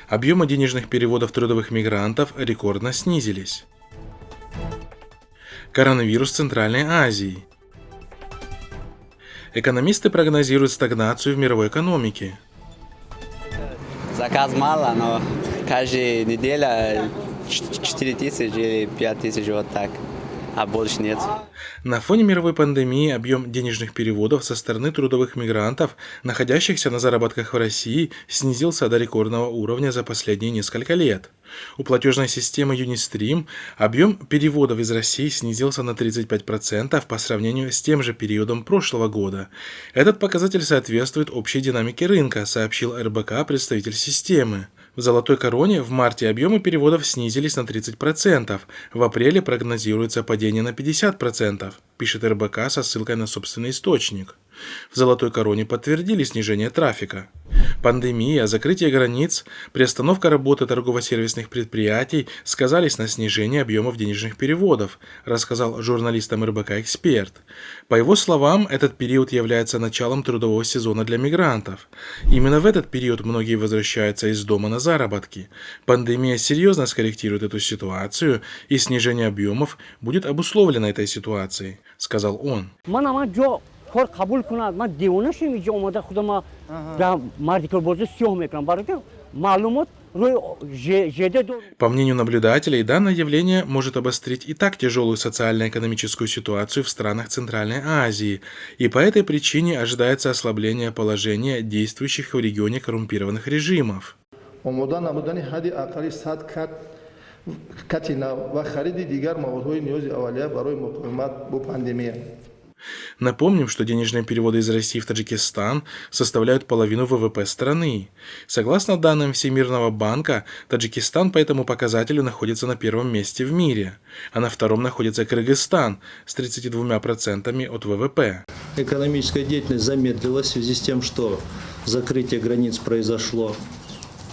Объемы денежных переводов трудовых мигрантов рекордно снизились. Коронавирус в Центральной Азии. Экономисты прогнозируют стагнацию в мировой экономике. Заказ мало, но каждая неделя 4000 или 5000, вот так, а больше нет. На фоне мировой пандемии объем денежных переводов со стороны трудовых мигрантов, находящихся на заработках в России, снизился до рекордного уровня за последние несколько лет. У платежной системы Unistream объем переводов из России снизился на 35% по сравнению с тем же периодом прошлого года. Этот показатель соответствует общей динамике рынка, сообщил РБК представитель системы. В «Золотой короне» в марте объемы переводов снизились на 30%, в апреле прогнозируется падение на 50%, пишет РБК со ссылкой на собственный источник. В «Золотой короне» подтвердили снижение трафика. Пандемия, закрытие границ, приостановка работы торгово-сервисных предприятий сказались на снижении объемов денежных переводов, рассказал журналистам РБК эксперт. По его словам, этот период является началом трудового сезона для мигрантов. Именно в этот период многие возвращаются из дома на заработки. Пандемия серьезно скорректирует эту ситуацию, и снижение объемов будет обусловлено этой ситуацией, сказал он. کار قبول کند من دیوانه شدم اینجا اومده خودم در مردی که بازه سیاه میکنم برای که معلومات روی ژده دور. По мнению наблюдателей, данное явление может обострить и так тяжелую социально-экономическую ситуацию в странах Центральной Азии, и по этой причине ожидается ослабление положения действующих в регионе коррумпированных режимов. Напомним, что денежные переводы из России в Таджикистан составляют половину ВВП страны. Согласно данным Всемирного банка, Таджикистан по этому показателю находится на первом месте в мире, а на втором находится Кыргызстан с 32% от ВВП. Экономическая деятельность замедлилась в связи с тем, что закрытие границ произошло.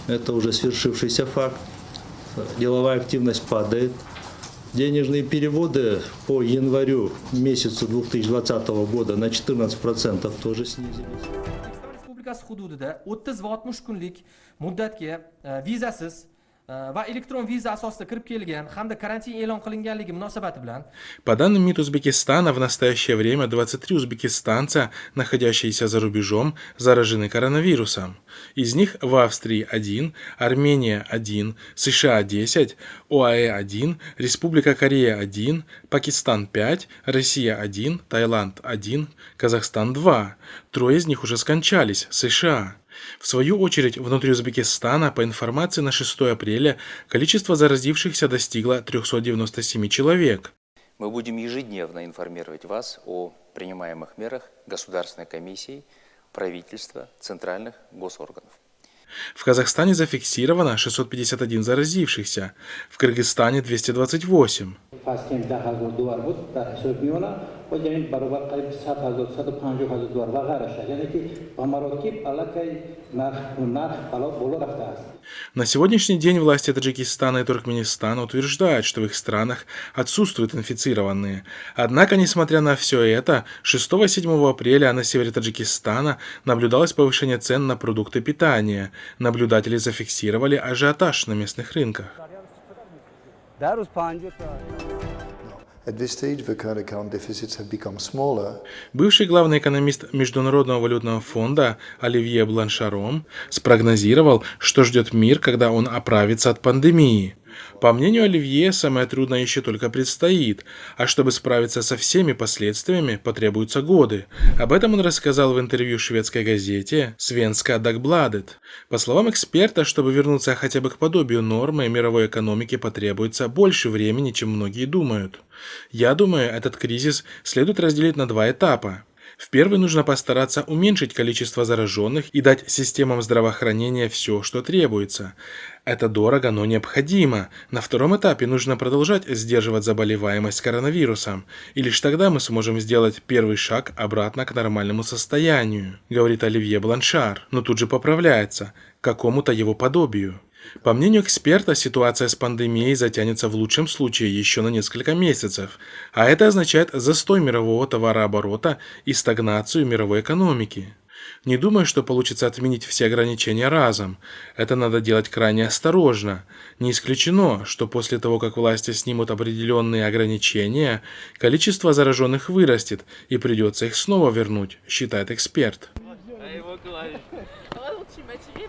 Это уже свершившийся факт. Деловая активность падает. Денежные переводы по январю месяцу 2020 года на 14% тоже снизились. Respublikasi hududida 30 va 60 kunlik muddatga vizasiz va elektron viza asosida kirib kelgan hamda karantin e'lon qilinganligi munosabati bilan. По данным МИД Узбекистана, в настоящее время 23 узбекистанца, находящиеся за рубежом, заражены коронавирусом. Из них в Австрии 1, Армения 1, США 10, ОАЭ 1, Республика Корея 1, Пакистан 5, Россия 1, Таиланд 1, Казахстан 2. Трое из них уже скончались, США. В свою очередь, внутри Узбекистана, по информации на 6 апреля, количество заразившихся достигло 397 человек. Мы будем ежедневно информировать вас о принимаемых мерах Государственной комиссии, правительства, центральных госорганов. В Казахстане зафиксировано 651 заразившихся, в Кыргызстане 228. На сегодняшний день власти Таджикистана и Туркменистана утверждают, что в их странах отсутствуют инфицированные. Однако, несмотря на все это, 6-7 апреля на севере Таджикистана наблюдалось повышение цен на продукты питания. Наблюдатели зафиксировали ажиотаж на местных рынках. Бывший главный экономист Международного валютного фонда Оливье Бланшаром спрогнозировал, что ждет мир, когда он оправится от пандемии. По мнению Оливье, самое трудное еще только предстоит, а чтобы справиться со всеми последствиями, потребуются годы. Об этом он рассказал в интервью шведской газете «Свенска Дагбладет». По словам эксперта, чтобы вернуться хотя бы к подобию нормы мировой экономики, потребуется больше времени, чем многие думают. Я думаю, этот кризис следует разделить на два этапа. В первый нужно постараться уменьшить количество зараженных и дать системам здравоохранения все, что требуется. Это дорого, но необходимо. На втором этапе нужно продолжать сдерживать заболеваемость коронавирусом, и лишь тогда мы сможем сделать первый шаг обратно к нормальному состоянию, говорит Оливье Бланшар, но тут же поправляется, к какому-то его подобию. По мнению эксперта, ситуация с пандемией затянется в лучшем случае еще на несколько месяцев, а это означает застой мирового товарооборота и стагнацию мировой экономики. Не думаю, что получится отменить все ограничения разом. Это надо делать крайне осторожно. Не исключено, что после того, как власти снимут определенные ограничения, количество зараженных вырастет и придется их снова вернуть, считает эксперт. On va donc t'imaginer